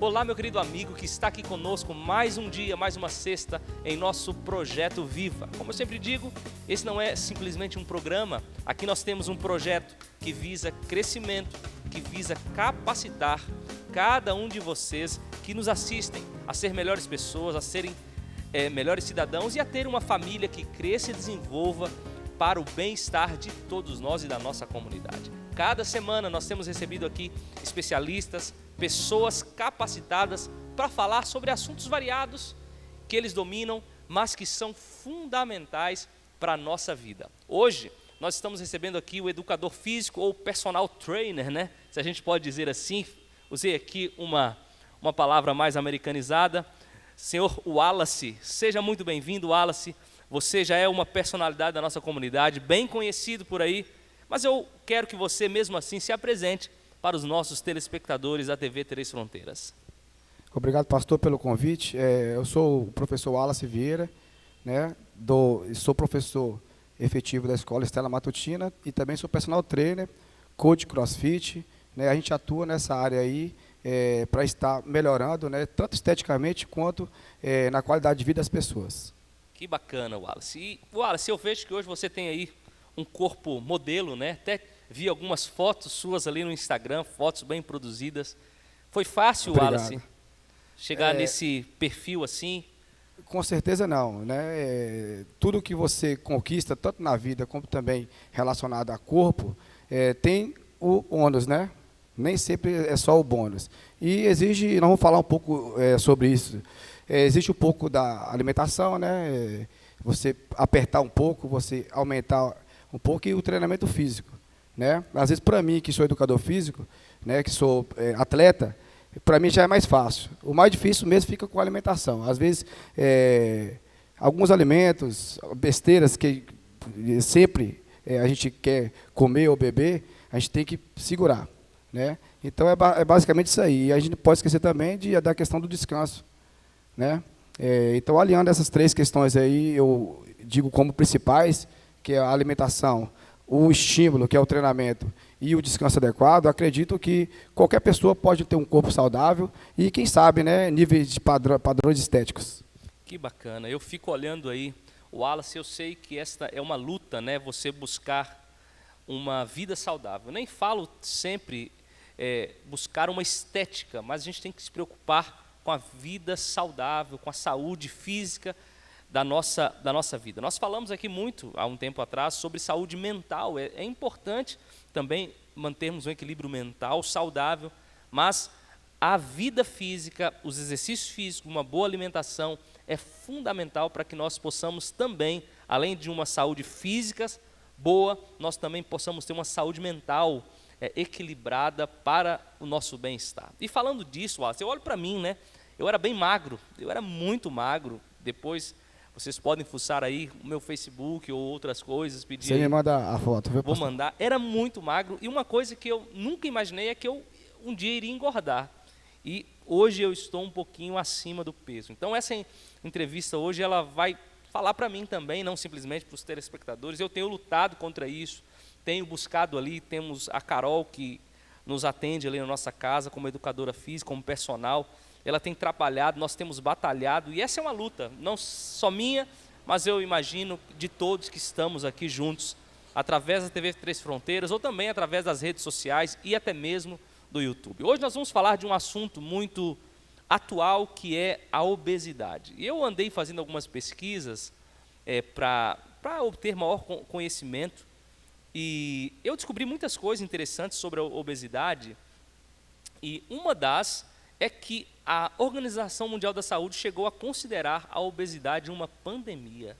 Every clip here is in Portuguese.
Olá, meu querido amigo que está aqui conosco mais um dia, mais uma sexta em nosso Projeto Viva. Como eu sempre digo, esse não é simplesmente um programa, aqui nós temos um projeto que visa crescimento, que visa capacitar cada um de vocês que nos assistem a ser melhores pessoas, a serem melhores cidadãos e a ter uma família que cresça e desenvolva para o bem-estar de todos nós e da nossa comunidade. Cada semana nós temos recebido aqui especialistas, pessoas capacitadas para falar sobre assuntos variados que eles dominam, mas que são fundamentais para a nossa vida. Hoje nós estamos recebendo aqui o educador físico ou personal trainer, né? Se a gente pode dizer assim, usei aqui uma palavra mais americanizada. Senhor Wallace, seja muito bem-vindo, Wallace. Você já é uma personalidade da nossa comunidade, bem conhecido por aí, mas eu quero que você mesmo assim se apresente para os nossos telespectadores da TV Três Fronteiras. Obrigado, pastor, pelo convite. Eu sou o professor Wallace Vieira, né? Sou professor efetivo da Escola Estela Matutina e também sou personal trainer, coach crossfit, né? A gente atua nessa área aí para estar melhorando, né? Tanto esteticamente quanto na qualidade de vida das pessoas. Que bacana, Wallace. E, Wallace, eu vejo que hoje você tem aí um corpo modelo, né? Até vi algumas fotos suas ali no Instagram, fotos bem produzidas. Foi fácil, Obrigado. Wallace, chegar nesse perfil assim? Com certeza não, né? Tudo que você conquista, tanto na vida como também relacionado a corpo, tem o ônus, né? Nem sempre é só o bônus. E exige, nós vamos falar um pouco sobre isso, existe um pouco da alimentação, né? Você apertar um pouco, você aumentar um pouco e o treinamento físico, né? Às vezes para mim, que sou educador físico, né, que sou atleta, para mim já é mais fácil. O mais difícil mesmo fica com a alimentação. Às vezes, alguns alimentos, besteiras que sempre a gente quer comer ou beber, a gente tem que segurar, né? Então é basicamente isso aí. E a gente não pode esquecer também da questão do descanso, né? Então, alinhando essas três questões aí, eu digo como principais, que é a alimentação, o estímulo, que é o treinamento, e o descanso adequado, acredito que qualquer pessoa pode ter um corpo saudável e, quem sabe, né, níveis de padrões estéticos. Que bacana. Eu fico olhando aí, Wallace, eu sei que esta é uma luta, né, você buscar uma vida saudável. Eu nem falo sempre buscar uma estética, mas a gente tem que se preocupar com a vida saudável, com a saúde física da nossa vida. Nós falamos aqui muito, há um tempo atrás, sobre saúde mental. É importante também mantermos um equilíbrio mental saudável, mas a vida física, os exercícios físicos, uma boa alimentação é fundamental para que nós possamos também, além de uma saúde física boa, nós também possamos ter uma saúde mental equilibrada para o nosso bem-estar. E falando disso, Wallace, eu olho para mim, né? Eu era bem magro, eu era muito magro. Depois vocês podem fuçar aí o meu Facebook ou outras coisas, pedir. Você me manda a foto, viu, Vou pastor? mandar. Era muito magro e uma coisa que eu nunca imaginei é que eu um dia iria engordar. E hoje eu estou um pouquinho acima do peso. Então essa entrevista hoje ela vai falar para mim também, não simplesmente para os telespectadores. Eu tenho lutado contra isso, tenho buscado ali, temos a Carol que nos atende ali na nossa casa como educadora física, como personal. Ela tem trabalhado, nós temos batalhado, e essa é uma luta, não só minha, mas eu imagino de todos que estamos aqui juntos, através da TV Três Fronteiras, ou também através das redes sociais e até mesmo do YouTube. Hoje nós vamos falar de um assunto muito atual, que é a obesidade. E eu andei fazendo algumas pesquisas para obter maior conhecimento, e eu descobri muitas coisas interessantes sobre a obesidade, e uma das é que a Organização Mundial da Saúde chegou a considerar a obesidade uma pandemia.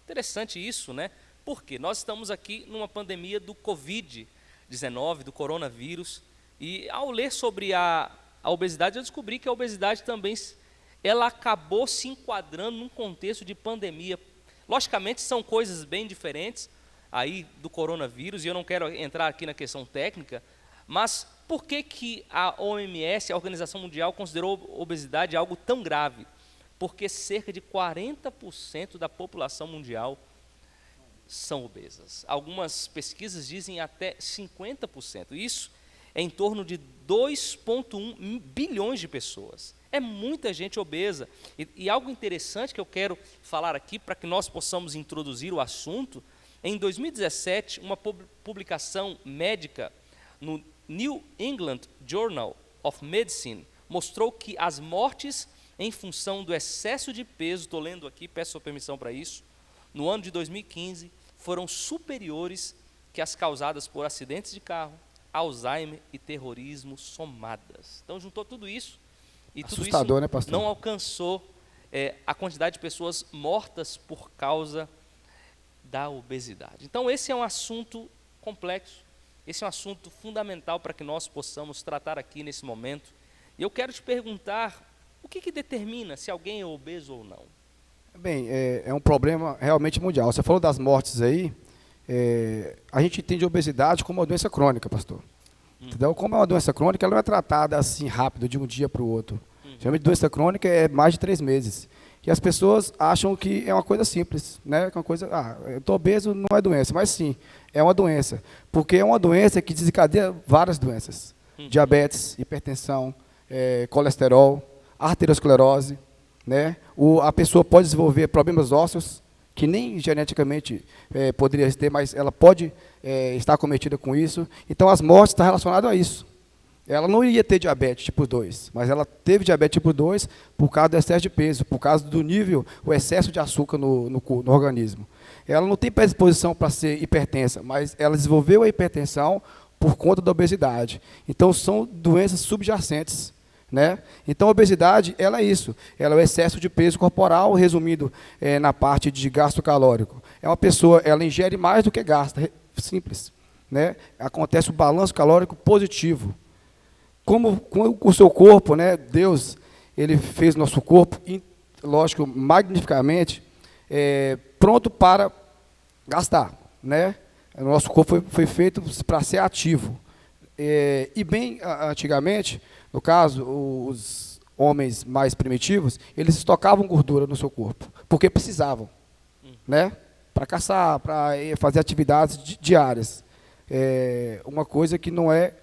Interessante isso, né? Porque nós estamos aqui numa pandemia do Covid-19, do coronavírus, e ao ler sobre a obesidade, eu descobri que a obesidade também ela acabou se enquadrando num contexto de pandemia. Logicamente, são coisas bem diferentes aí do coronavírus, e eu não quero entrar aqui na questão técnica, mas por que a OMS, a Organização Mundial, considerou obesidade algo tão grave? Porque cerca de 40% da população mundial são obesas. Algumas pesquisas dizem até 50%. Isso é em torno de 2,1 bilhões de pessoas. É muita gente obesa. E algo interessante que eu quero falar aqui, para que nós possamos introduzir o assunto, em 2017, uma publicação médica no New England Journal of Medicine mostrou que as mortes em função do excesso de peso, estou lendo aqui, peço sua permissão para isso, no ano de 2015, foram superiores que as causadas por acidentes de carro, Alzheimer e terrorismo somadas. Então, juntou tudo isso, e assustador, tudo isso, né, pastor? não alcançou a quantidade de pessoas mortas por causa da obesidade. Então, esse é um assunto complexo, esse é um assunto fundamental para que nós possamos tratar aqui nesse momento. E eu quero te perguntar, o que determina se alguém é obeso ou não? Bem, é um problema realmente mundial. Você falou das mortes aí, a gente entende a obesidade como uma doença crônica, pastor. Entendeu? Como é uma doença crônica, ela não é tratada assim rápido, de um dia para o outro. Geralmente, doença crônica é mais de 3 meses. E as pessoas acham que é uma coisa simples, né? Que é uma coisa, eu estou obeso, não é doença, mas sim, é uma doença. Porque é uma doença que desencadeia várias doenças. Diabetes, hipertensão, colesterol, arteriosclerose, né? A pessoa pode desenvolver problemas ósseos, que nem geneticamente poderia ter, mas ela pode estar acometida com isso. Então, as mortes estão relacionadas a isso. Ela não iria ter diabetes tipo 2, mas ela teve diabetes tipo 2 por causa do excesso de peso, por causa do nível, o excesso de açúcar no organismo. Ela não tem predisposição para ser hipertensa, mas ela desenvolveu a hipertensão por conta da obesidade. Então, são doenças subjacentes, né? Então, a obesidade, ela é isso. Ela é o excesso de peso corporal, resumindo na parte de gasto calórico. É uma pessoa, ela ingere mais do que gasta, simples, né? Acontece o balanço calórico positivo. Como o seu corpo, né, Deus, ele fez nosso corpo, lógico, magnificamente, pronto para gastar, né? O nosso corpo foi feito para ser ativo. E bem antigamente, no caso, os homens mais primitivos, eles estocavam gordura no seu corpo, porque precisavam, né? Para caçar, para fazer atividades diárias. Uma coisa que não é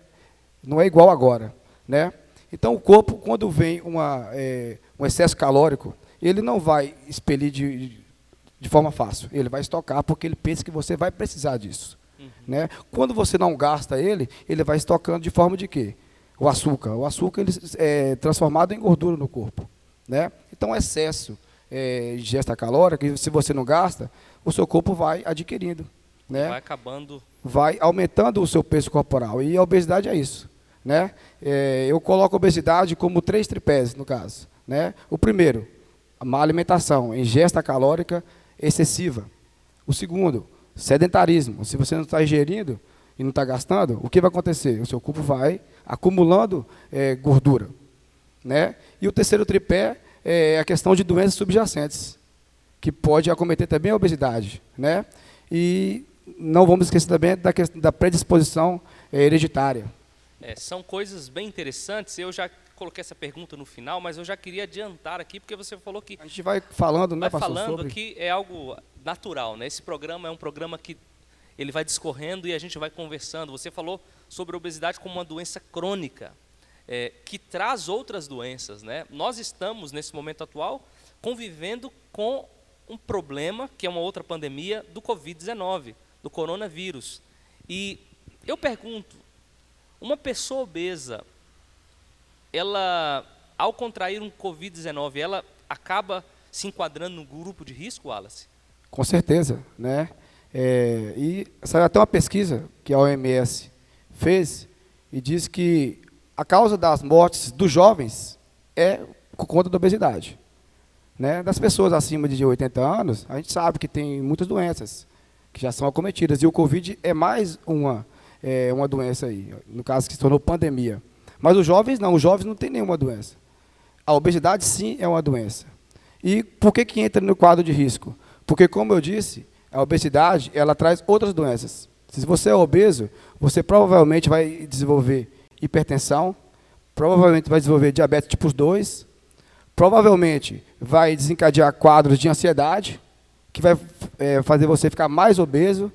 igual agora, né? Então, o corpo, quando vem um excesso calórico, ele não vai expelir de forma fácil. Ele vai estocar porque ele pensa que você vai precisar disso, né? Quando você não gasta ele vai estocando de forma de quê? O açúcar. O açúcar ele é transformado em gordura no corpo, né? Então, o excesso de ingesta calórica, se você não gasta, o seu corpo vai adquirindo, né? Vai acabando, vai aumentando o seu peso corporal. E a obesidade é isso, né? Eu coloco a obesidade como 3 tripés, no caso, né? O primeiro, a má alimentação, ingesta calórica excessiva. O segundo, sedentarismo. Se você não está ingerindo e não está gastando, o que vai acontecer? O seu corpo vai acumulando gordura, né? E o terceiro tripé é a questão de doenças subjacentes, que pode acometer também a obesidade, né? E não vamos esquecer também da predisposição hereditária. São coisas bem interessantes. Eu já coloquei essa pergunta no final, mas eu já queria adiantar aqui, porque você falou que... A gente vai falando, né, pastor, falando sobre... que é algo natural, né? Esse programa é um programa que ele vai discorrendo e a gente vai conversando. Você falou sobre a obesidade como uma doença crônica, que traz outras doenças, né? Nós estamos, nesse momento atual, convivendo com um problema, que é uma outra pandemia, do Covid-19, do coronavírus. E eu pergunto, uma pessoa obesa, ela, ao contrair um Covid-19, ela acaba se enquadrando no grupo de risco, Wallace? Com certeza, né? E saiu até uma pesquisa que a OMS fez e diz que a causa das mortes dos jovens é por conta da obesidade, né? Das pessoas acima de 80 anos, a gente sabe que tem muitas doenças que já são acometidas, e o Covid é mais uma doença aí, no caso que se tornou pandemia. Mas os jovens não têm nenhuma doença. A obesidade, sim, é uma doença. E por que entra no quadro de risco? Porque, como eu disse, a obesidade, ela traz outras doenças. Se você é obeso, você provavelmente vai desenvolver hipertensão, provavelmente vai desenvolver diabetes tipo 2, provavelmente vai desencadear quadros de ansiedade, que vai fazer você ficar mais obeso,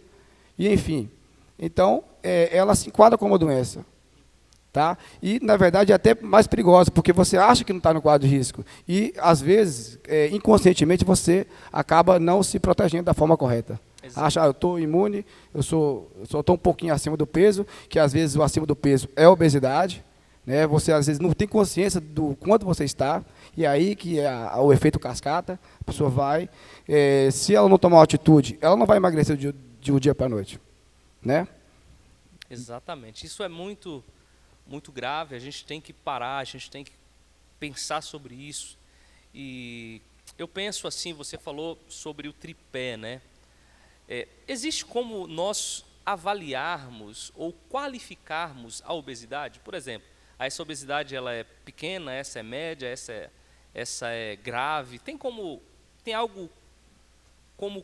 e enfim. Então, ela se enquadra como uma doença. Tá? E, na verdade, é até mais perigosa, porque você acha que não está no quadro de risco. E, às vezes, inconscientemente, você acaba não se protegendo da forma correta. Exato. Acha, eu estou imune, eu só estou um pouquinho acima do peso, que às vezes o acima do peso é obesidade. Né? Você, às vezes, não tem consciência do quanto você está, e aí que é o efeito cascata, a pessoa vai. Se ela não tomar uma atitude, ela não vai emagrecer de um dia para a noite. Né? Exatamente. Isso é muito grave, a gente tem que parar, a gente tem que pensar sobre isso. E eu penso assim, você falou sobre o tripé, né? Existe como nós avaliarmos ou qualificarmos a obesidade? Por exemplo, essa obesidade ela é pequena, essa é média, essa é grave. Tem algo como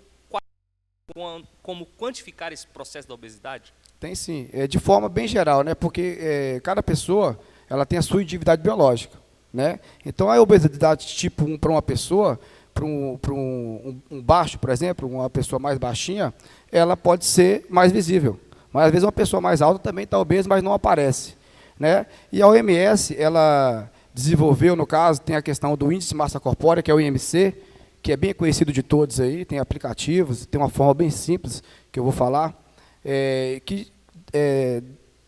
quantificar esse processo da obesidade? Tem sim, de forma bem geral, né? Porque cada pessoa ela tem a sua individualidade biológica. Né? Então, a obesidade tipo 1 para uma pessoa, para um baixo, por exemplo, uma pessoa mais baixinha, ela pode ser mais visível. Mas, às vezes, uma pessoa mais alta também está obesa, mas não aparece. Né? E a OMS, ela desenvolveu, no caso, tem a questão do índice de massa corpórea, que é o IMC, que é bem conhecido de todos aí, tem aplicativos, tem uma forma bem simples que eu vou falar, que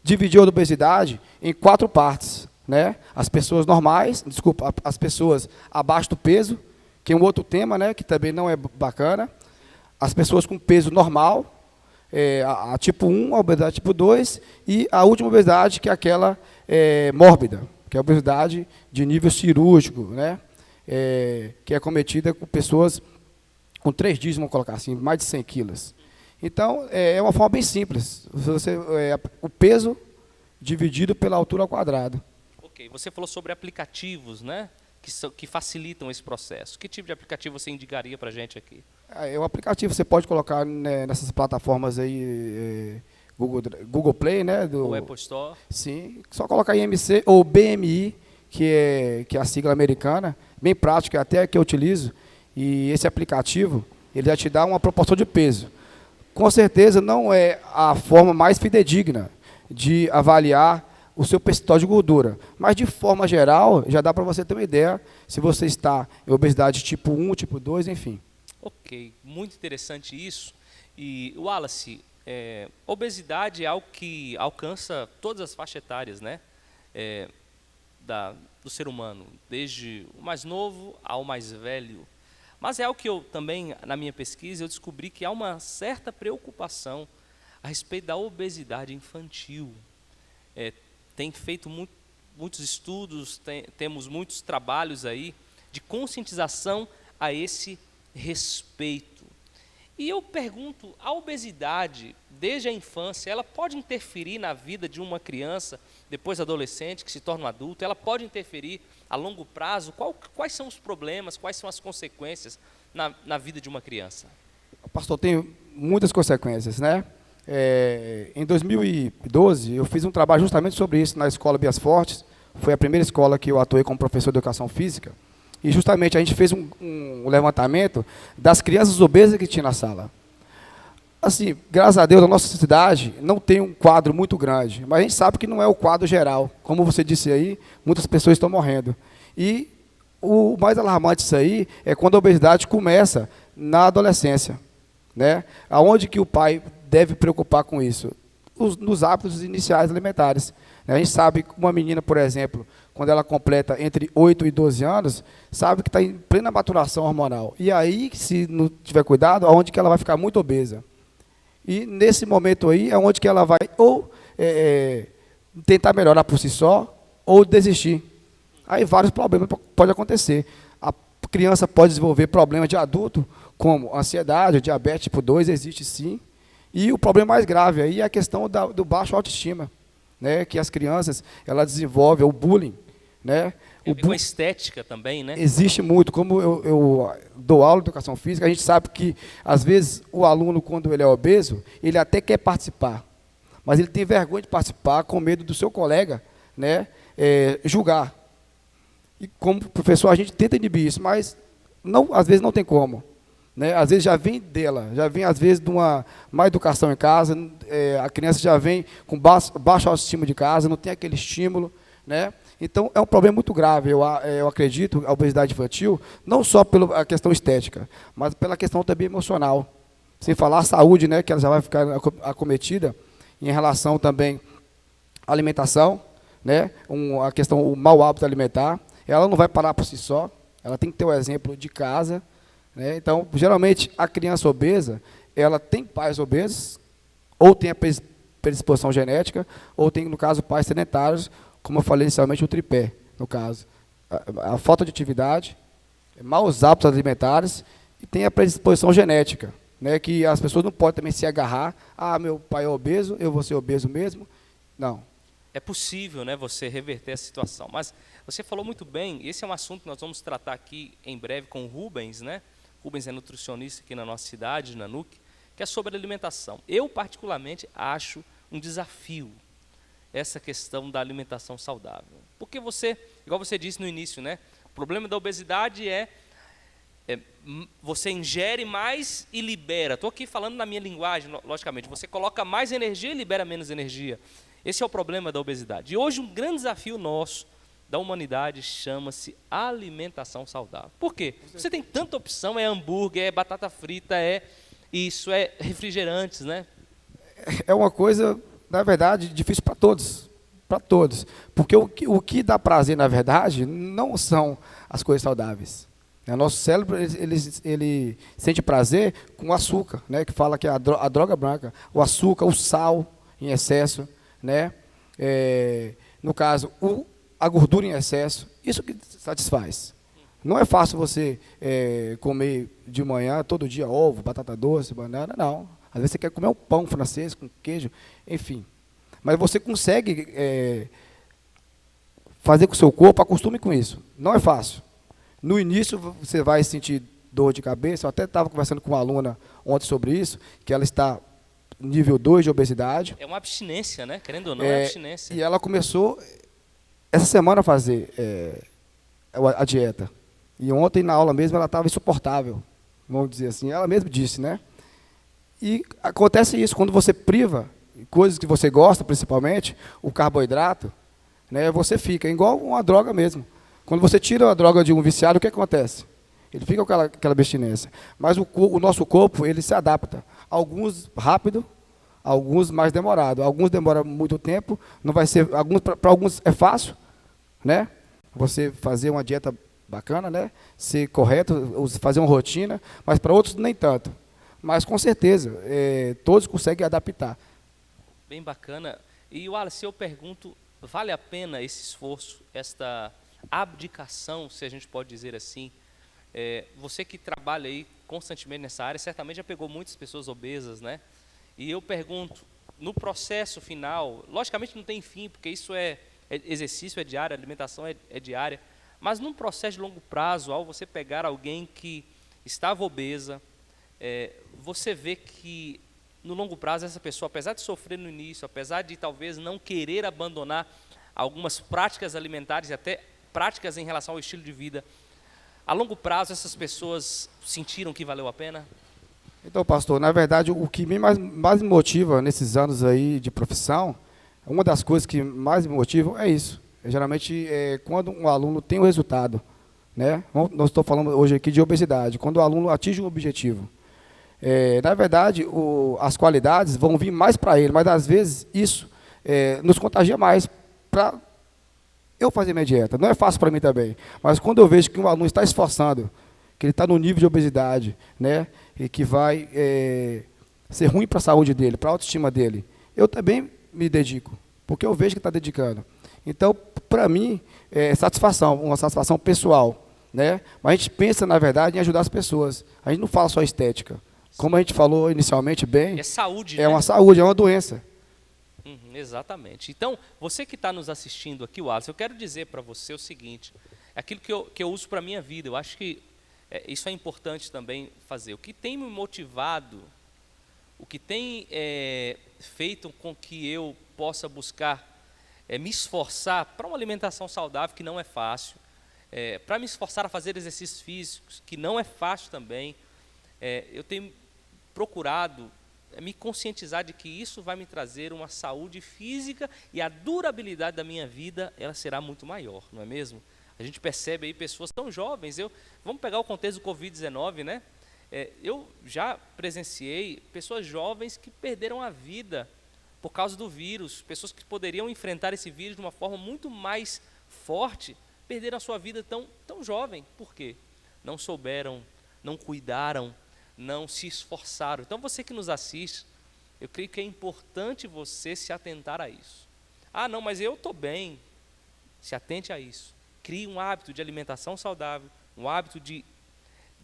dividiu a obesidade em 4 partes. Né? As pessoas normais, as pessoas abaixo do peso, que é um outro tema, né, que também não é bacana. As pessoas com peso normal, a tipo 1, a obesidade tipo 2, e a última obesidade, que é aquela mórbida, que é a obesidade de nível cirúrgico, né, que é cometida com pessoas com 3 dígitos, vamos colocar assim, mais de 100 quilos. Então, é uma forma bem simples. O peso dividido pela altura ao quadrado. Você falou sobre aplicativos, né, que facilitam esse processo. Que tipo de aplicativo você indicaria para a gente aqui? O aplicativo você pode colocar, né, nessas plataformas aí, Google Play, né? O Apple Store. Sim, só colocar IMC ou BMI, que é a sigla americana, bem prática, até que eu utilizo. E esse aplicativo, ele vai te dar uma proporção de peso. Com certeza não é a forma mais fidedigna de avaliar o seu percentual de gordura. Mas, de forma geral, já dá para você ter uma ideia se você está em obesidade tipo 1, tipo 2, enfim. Ok, muito interessante isso. E, Wallace, obesidade é algo que alcança todas as faixas etárias, né, do ser humano, desde o mais novo ao mais velho. Mas é algo que eu também, na minha pesquisa, eu descobri que há uma certa preocupação a respeito da obesidade infantil. Tem feito muitos estudos, temos muitos trabalhos aí de conscientização a esse respeito. E eu pergunto, a obesidade, desde a infância, ela pode interferir na vida de uma criança, depois adolescente, que se torna um adulto? Ela pode interferir a longo prazo? Quais são os problemas, quais são as consequências na vida de uma criança? Pastor, tem muitas consequências, né? Em 2012, eu fiz um trabalho justamente sobre isso na Escola Bias Fortes. Foi a primeira escola que eu atuei como professor de educação física. E justamente a gente fez um levantamento das crianças obesas que tinha na sala. Assim, graças a Deus, a nossa cidade não tem um quadro muito grande, mas a gente sabe que não é o quadro geral. Como você disse aí, muitas pessoas estão morrendo. E o mais alarmante disso aí é quando a obesidade começa na adolescência. Né? Aonde que o pai deve preocupar com isso? Nos hábitos iniciais alimentares. A gente sabe que uma menina, por exemplo, quando ela completa entre 8 e 12 anos, sabe que está em plena maturação hormonal. E aí, se não tiver cuidado, aonde que ela vai ficar muito obesa. E nesse momento aí, é onde que ela vai ou tentar melhorar por si só, ou desistir. Aí vários problemas podem acontecer. A criança pode desenvolver problemas de adulto, como ansiedade, diabetes tipo 2, existe sim. E o problema mais grave aí é a questão do baixo autoestima, né, que as crianças elas desenvolvem o bullying, né? Com a estética também, né? Existe muito. Como eu dou aula de educação física, a gente sabe que às vezes o aluno, quando ele é obeso, ele até quer participar, mas ele tem vergonha de participar com medo do seu colega, né, julgar. E como professor a gente tenta inibir isso, mas não, às vezes não tem como. né? Às vezes já vem dela, já vem às vezes de uma má educação em casa, a criança já vem com baixa autoestima de casa, não tem aquele estímulo, né? Então é um problema muito grave, eu acredito, a obesidade infantil, não só pela questão estética, mas pela questão também emocional. Sem falar a saúde, né, que ela já vai ficar acometida em relação também à alimentação, né, a questão, o mau hábito alimentar. Ela não vai parar por si só, ela tem que ter o exemplo de casa, né? Então, geralmente, a criança obesa, ela tem pais obesos, ou tem a predisposição genética, ou tem, no caso, pais sedentários, como eu falei inicialmente, o tripé, no caso. A falta de atividade, maus hábitos alimentares, e tem a predisposição genética, né, que as pessoas não podem também se agarrar, meu pai é obeso, eu vou ser obeso mesmo. Não. É possível, né, você reverter a situação, mas você falou muito bem, esse é um assunto que nós vamos tratar aqui em breve com o Rubens, né? Rubens é nutricionista aqui na nossa cidade, na NUC, que é sobre alimentação. Eu, particularmente, acho um desafio essa questão da alimentação saudável. Porque você, igual você disse no início, né, o problema da obesidade é você ingere mais e libera. Estou aqui falando na minha linguagem, logicamente. Você coloca mais energia e libera menos energia. Esse é o problema da obesidade. E hoje um grande desafio nosso, da humanidade, chama-se alimentação saudável. Por quê? Você tem tanta opção, é hambúrguer, é batata frita, é isso, é refrigerantes, né? É uma coisa, na verdade, difícil para todos. Para todos. Porque o que dá prazer, na verdade, não são as coisas saudáveis. Nosso cérebro, ele sente prazer com o açúcar, né? Que fala que é a droga branca. O açúcar, o sal em excesso, né? No caso, a gordura em excesso. Isso que satisfaz. Não é fácil você comer de manhã, todo dia, ovo, batata doce, banana, não. Às vezes você quer comer um pão francês com queijo, enfim. Mas você consegue fazer com o seu corpo, acostume com isso. Não é fácil. No início você vai sentir dor de cabeça. Eu até estava conversando com uma aluna ontem sobre isso, que ela está nível 2 de obesidade. É uma abstinência, né? Querendo ou não, é abstinência. E ela começou essa semana a fazer a dieta. E ontem na aula mesmo ela estava insuportável, vamos dizer assim. Ela mesma disse, né? E acontece isso, quando você priva coisas que você gosta, principalmente, o carboidrato, né, você fica igual uma droga mesmo. Quando você tira a droga de um viciado, o que acontece? Ele fica com aquela abstinência. Mas o nosso corpo, ele se adapta. Alguns rápido, alguns mais demorado. Alguns demoram muito tempo, não vai ser, para alguns é fácil, né? Você fazer uma dieta bacana, né? Ser correto, fazer uma rotina, mas para outros nem tanto. Mas com certeza, todos conseguem adaptar. Bem bacana. E Wallace, eu pergunto, vale a pena esse esforço, esta abdicação, se a gente pode dizer assim? Você que trabalha aí constantemente nessa área, certamente já pegou muitas pessoas obesas, né? E eu pergunto, no processo final, logicamente não tem fim, porque isso exercício é diário, alimentação é diária, mas num processo de longo prazo, ao você pegar alguém que estava obesa, você vê que no longo prazo essa pessoa, apesar de sofrer no início, apesar de talvez não querer abandonar algumas práticas alimentares e até práticas em relação ao estilo de vida, a longo prazo essas pessoas sentiram que valeu a pena? Então, pastor, na verdade, o que mais me motiva nesses anos aí de profissão, uma das coisas que mais me motivam é isso. Geralmente, quando um aluno tem o resultado, né? Nós estamos falando hoje aqui de obesidade, quando o aluno atinge um objetivo. Na verdade, as qualidades vão vir mais para ele, mas às vezes isso nos contagia mais para eu fazer minha dieta. Não é fácil para mim também, mas quando eu vejo que um aluno está esforçando, que ele está no nível de obesidade, né, e que vai ser ruim para a saúde dele, para a autoestima dele, eu também me dedico, porque eu vejo que está dedicando. Então, para mim, é satisfação, uma satisfação pessoal, né? Mas a gente pensa, na verdade, em ajudar as pessoas. A gente não fala só estética. Como a gente falou inicialmente bem, é saúde, né? Uma saúde, é uma doença. Exatamente. Então, você que está nos assistindo aqui, Wallace, eu quero dizer para você o seguinte, aquilo que eu uso para a minha vida, eu acho que isso é importante também fazer. O que tem me motivado, o que tem feito com que eu possa buscar me esforçar para uma alimentação saudável, que não é fácil, para me esforçar a fazer exercícios físicos, que não é fácil também, eu tenho procurado me conscientizar de que isso vai me trazer uma saúde física e a durabilidade da minha vida, ela será muito maior, não é mesmo? A gente percebe aí pessoas tão jovens, vamos pegar o contexto do Covid-19, né? Eu já presenciei pessoas jovens que perderam a vida por causa do vírus, pessoas que poderiam enfrentar esse vírus de uma forma muito mais forte, perderam a sua vida tão jovem. Por quê? Não souberam, não cuidaram, não se esforçaram. Então, você que nos assiste, eu creio que é importante você se atentar a isso. Ah, não, mas eu estou bem. Se atente a isso. Crie um hábito de alimentação saudável, um hábito de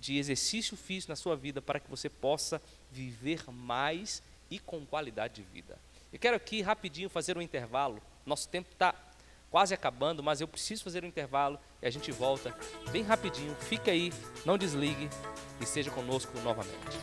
exercício físico na sua vida para que você possa viver mais e com qualidade de vida. Eu quero aqui rapidinho fazer um intervalo. Nosso tempo está quase acabando, mas eu preciso fazer um intervalo e a gente volta bem rapidinho. Fica aí, não desligue e esteja conosco novamente.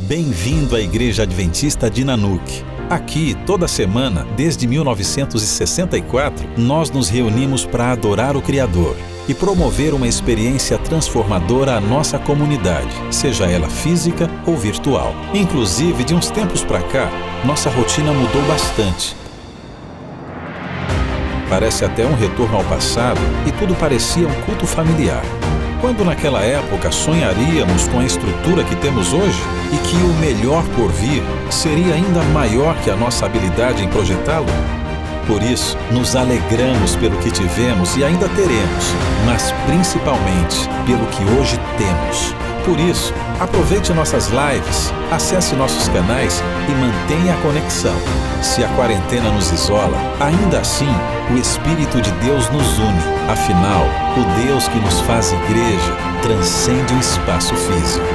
Bem-vindo à Igreja Adventista de Nanuq. Aqui, toda semana, desde 1964, nós nos reunimos para adorar o Criador e promover uma experiência transformadora à nossa comunidade, seja ela física ou virtual. Inclusive, de uns tempos para cá, nossa rotina mudou bastante. Parece até um retorno ao passado e tudo parecia um culto familiar. Quando naquela época sonharíamos com a estrutura que temos hoje e que o melhor por vir seria ainda maior que a nossa habilidade em projetá-lo? Por isso, nos alegramos pelo que tivemos e ainda teremos, mas principalmente pelo que hoje temos. Por isso, aproveite nossas lives, acesse nossos canais e mantenha a conexão. Se a quarentena nos isola, ainda assim, o Espírito de Deus nos une. Afinal, o Deus que nos faz igreja transcende o espaço físico.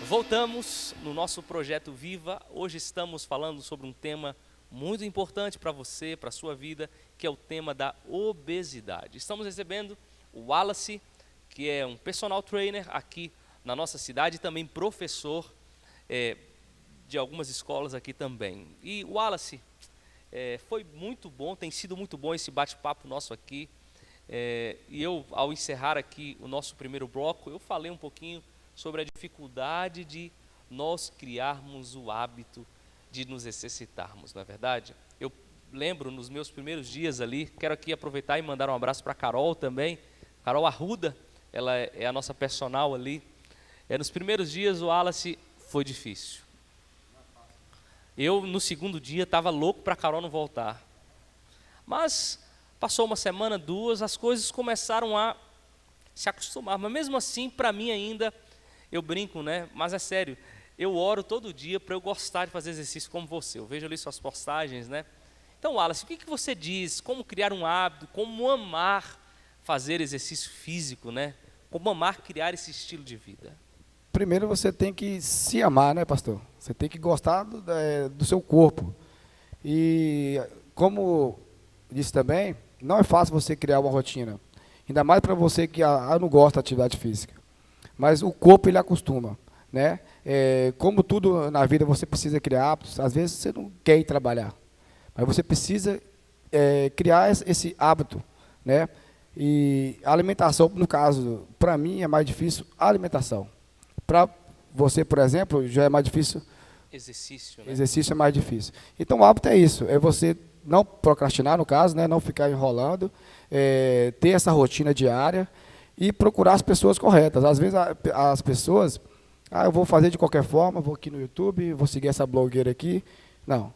Voltamos no nosso projeto Viva. Hoje estamos falando sobre um tema muito importante para você, para a sua vida, que é o tema da obesidade. Estamos recebendo o Wallace, que é um personal trainer aqui na nossa cidade e também professor de algumas escolas aqui também. E o Wallace, foi muito bom, tem sido muito bom esse bate-papo nosso aqui. E eu, ao encerrar aqui o nosso primeiro bloco, eu falei um pouquinho sobre a dificuldade de nós criarmos o hábito de nos exercitarmos, não é verdade? Eu lembro nos meus primeiros dias ali, quero aqui aproveitar e mandar um abraço para a Carol também, Carol Arruda, ela é a nossa personal ali. Nos primeiros dias o Wallace foi difícil. Eu no segundo dia estava louco para a Carol não voltar. Mas passou uma semana, duas, as coisas começaram a se acostumar, mas mesmo assim para mim ainda, eu brinco, né? Mas é sério, eu oro todo dia para eu gostar de fazer exercício como você. Eu vejo ali suas postagens, né? Então, Wallace, o que você diz? Como criar um hábito? Como amar fazer exercício físico, né? Como amar criar esse estilo de vida? Primeiro você tem que se amar, né, pastor? Você tem que gostar do seu corpo. E como disse também, não é fácil você criar uma rotina. Ainda mais para você que não gosta de atividade física. Mas o corpo, ele acostuma, né? Como tudo na vida, você precisa criar hábitos. Às vezes você não quer ir trabalhar, mas você precisa criar esse hábito, né? E a alimentação, no caso, para mim é mais difícil a alimentação. Para você, por exemplo, já é mais difícil. Exercício, né? Exercício é mais difícil. Então o hábito é isso, é você não procrastinar, no caso, né? Não ficar enrolando, ter essa rotina diária e procurar as pessoas corretas. Às vezes as pessoas, eu vou fazer de qualquer forma, vou aqui no YouTube, vou seguir essa blogueira aqui. Não.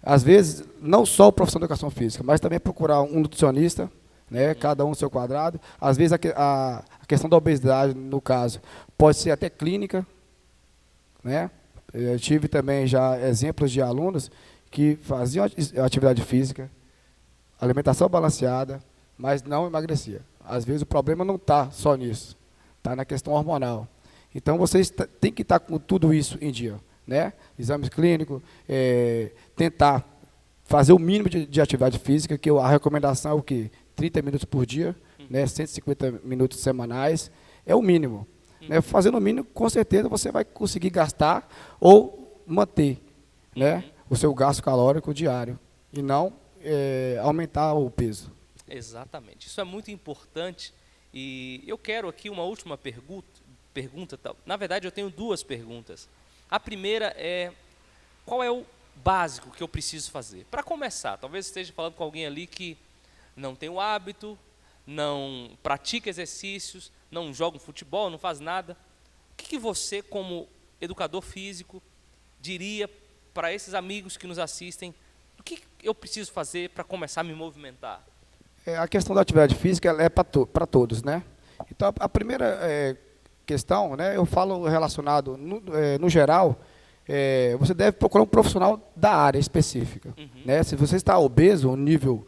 Às vezes, não só o profissional de educação física, mas também procurar um nutricionista, né, cada um no seu quadrado. Às vezes a questão da obesidade, no caso, pode ser até clínica, né? Eu tive também já exemplos de alunos que faziam atividade física, alimentação balanceada, mas não emagrecia. Às vezes o problema não está só nisso, está na questão hormonal. Então vocês têm que estar com tudo isso em dia, né? Exames clínicos, tentar fazer o mínimo de atividade física, que a recomendação é o quê? 30 minutos por dia, né? 150 minutos semanais, é o mínimo. Né? Fazendo o mínimo, com certeza você vai conseguir gastar ou manter, né, o seu gasto calórico diário e não aumentar o peso. Exatamente. Isso é muito importante. E eu quero aqui uma última pergunta. Na verdade, eu tenho duas perguntas. A primeira é, qual é o básico que eu preciso fazer? Para começar, talvez esteja falando com alguém ali que não tem o hábito, não pratica exercícios, não joga um futebol, não faz nada. O que você, como educador físico, diria para esses amigos que nos assistem? O que eu preciso fazer para começar a me movimentar? A questão da atividade física ela é para todos, né? Então, a primeira questão, né, eu falo relacionado, no geral, você deve procurar um profissional da área específica. Né? Se você está obeso, nível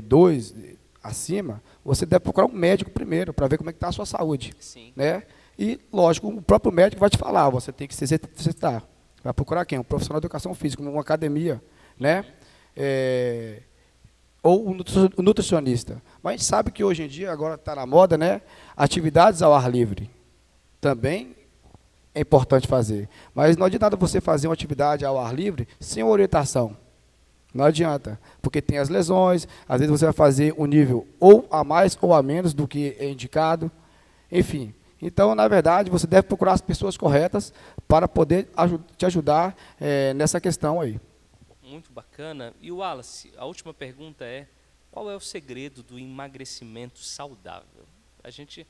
2 acima, você deve procurar um médico primeiro, para ver como é que está a sua saúde. Sim. Né? E, lógico, o próprio médico vai te falar, você tem que se exercitar. Vai procurar quem? Um profissional de educação física, uma academia, né? Ou um nutricionista. Mas a gente sabe que hoje em dia, agora está na moda, né? Atividades ao ar livre. Também é importante fazer. Mas não adianta você fazer uma atividade ao ar livre sem orientação. Não adianta, porque tem as lesões, às vezes você vai fazer um nível ou a mais ou a menos do que é indicado, enfim. Então, na verdade, você deve procurar as pessoas corretas para poder te ajudar nessa questão aí. Muito bacana. E o Wallace, a última pergunta é, qual é o segredo do emagrecimento saudável? A gente,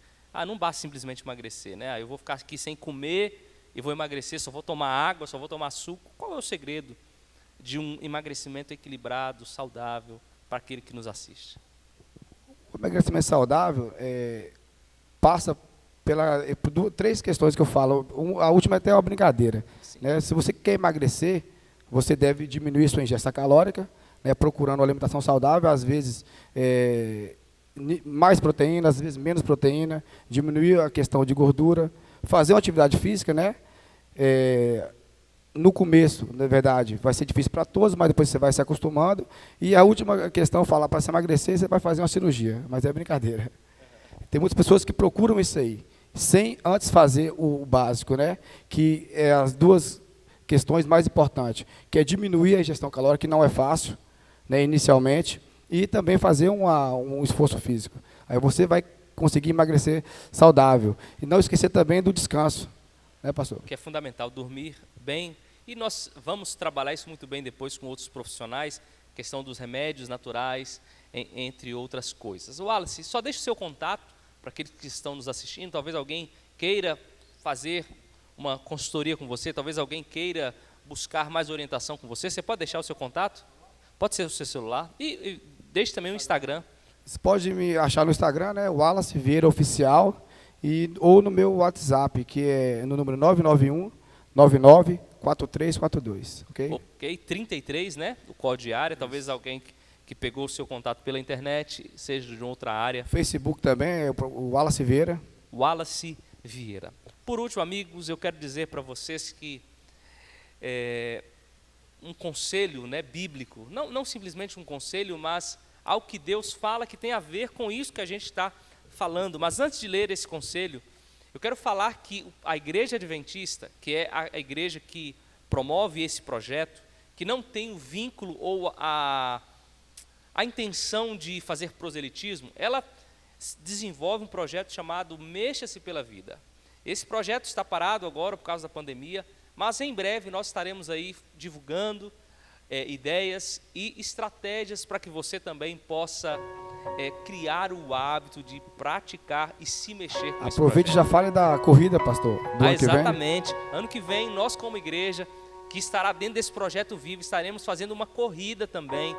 não basta simplesmente emagrecer, né? Eu vou ficar aqui sem comer e vou emagrecer, só vou tomar água, só vou tomar suco. Qual é o segredo de um emagrecimento equilibrado, saudável, para aquele que nos assiste? O emagrecimento saudável passa por três questões que eu falo. A última é até uma brincadeira. Né? Se você quer emagrecer, você deve diminuir sua ingesta calórica, né? Procurando uma alimentação saudável, às vezes mais proteína, às vezes menos proteína, diminuir a questão de gordura, fazer uma atividade física, né? No começo, na verdade, vai ser difícil para todos, mas depois você vai se acostumando. E a última questão, falar para se emagrecer, você vai fazer uma cirurgia, mas é brincadeira. Tem muitas pessoas que procuram isso aí, sem antes fazer o básico, né? Que é as duas questões mais importantes, que é diminuir a ingestão calórica, que não é fácil, né, inicialmente, e também fazer um esforço físico. Aí você vai conseguir emagrecer saudável. E não esquecer também do descanso, né, pastor? Que é fundamental, dormir bem. E nós vamos trabalhar isso muito bem depois com outros profissionais, questão dos remédios naturais, entre outras coisas. Wallace, só deixe o seu contato para aqueles que estão nos assistindo. Talvez alguém queira fazer uma consultoria com você, talvez alguém queira buscar mais orientação com você. Você pode deixar o seu contato? Pode ser o seu celular. E deixe também o Instagram. Você pode me achar no Instagram, né? Wallace Vieira Oficial, ou no meu WhatsApp, que é no número 991 994342, ok? Ok, 33, né? O código de área, talvez alguém que pegou o seu contato pela internet, seja de outra área. Facebook também, é o Wallace Vieira. Wallace Vieira. Por último, amigos, eu quero dizer para vocês que um conselho, né, bíblico, não simplesmente um conselho, mas algo que Deus fala que tem a ver com isso que a gente está falando. Mas antes de ler esse conselho, eu quero falar que a Igreja Adventista, que é a igreja que promove esse projeto, que não tem o vínculo ou a intenção de fazer proselitismo, ela desenvolve um projeto chamado Mexa-se pela Vida. Esse projeto está parado agora por causa da pandemia, mas em breve nós estaremos aí divulgando ideias e estratégias para que você também possa criar o hábito de praticar e se mexer com esse projeto. Aproveite e já fale da corrida, pastor, do ano que vem. Exatamente. Ano que vem, nós como igreja, que estará dentro desse projeto vivo, estaremos fazendo uma corrida também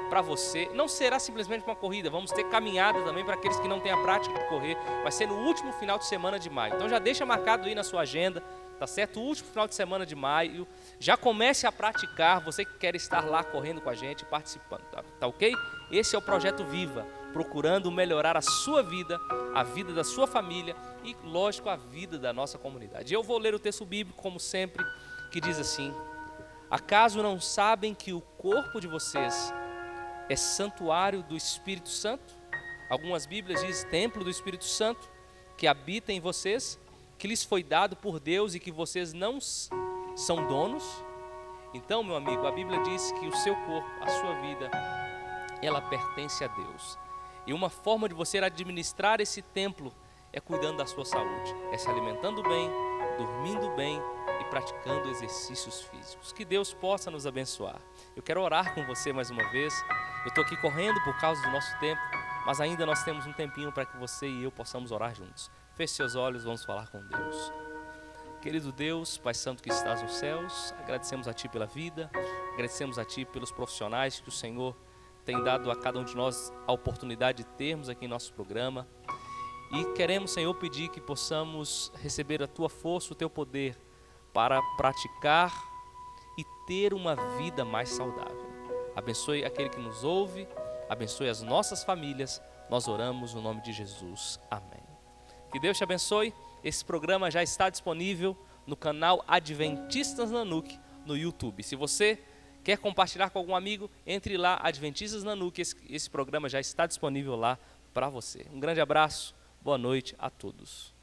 para você. Não será simplesmente uma corrida, vamos ter caminhada também para aqueles que não têm a prática de correr. Vai ser no último final de semana de maio. Então já deixa marcado aí na sua agenda, tá certo? O último final de semana de maio. Já comece a praticar, você que quer estar lá correndo com a gente, participando, tá ok? Esse é o Projeto Viva, procurando melhorar a sua vida, a vida da sua família e, lógico, a vida da nossa comunidade. Eu vou ler o texto bíblico, como sempre, que diz assim: acaso não sabem que o corpo de vocês é santuário do Espírito Santo? Algumas Bíblias dizem templo do Espírito Santo, que habita em vocês, que lhes foi dado por Deus e que vocês não são donos. Então, meu amigo, a Bíblia diz que o seu corpo, a sua vida, ela pertence a Deus. E uma forma de você administrar esse templo é cuidando da sua saúde, é se alimentando bem, dormindo bem e praticando exercícios físicos. Que Deus possa nos abençoar. Eu quero orar com você mais uma vez. Eu estou aqui correndo por causa do nosso tempo, mas ainda nós temos um tempinho para que você e eu possamos orar juntos. Feche seus olhos, vamos falar com Deus. Querido Deus, Pai Santo que estás nos céus, agradecemos a Ti pela vida, agradecemos a Ti pelos profissionais que o Senhor tem dado a cada um de nós a oportunidade de termos aqui em nosso programa. E queremos, Senhor, pedir que possamos receber a Tua força, o Teu poder para praticar e ter uma vida mais saudável. Abençoe aquele que nos ouve, abençoe as nossas famílias. Nós oramos no nome de Jesus. Amém. Que Deus te abençoe. Esse programa já está disponível no canal Adventistas Nanuque no YouTube. Se você quer compartilhar com algum amigo, entre lá, Adventistas Nanuque. Esse programa já está disponível lá para você. Um grande abraço, boa noite a todos.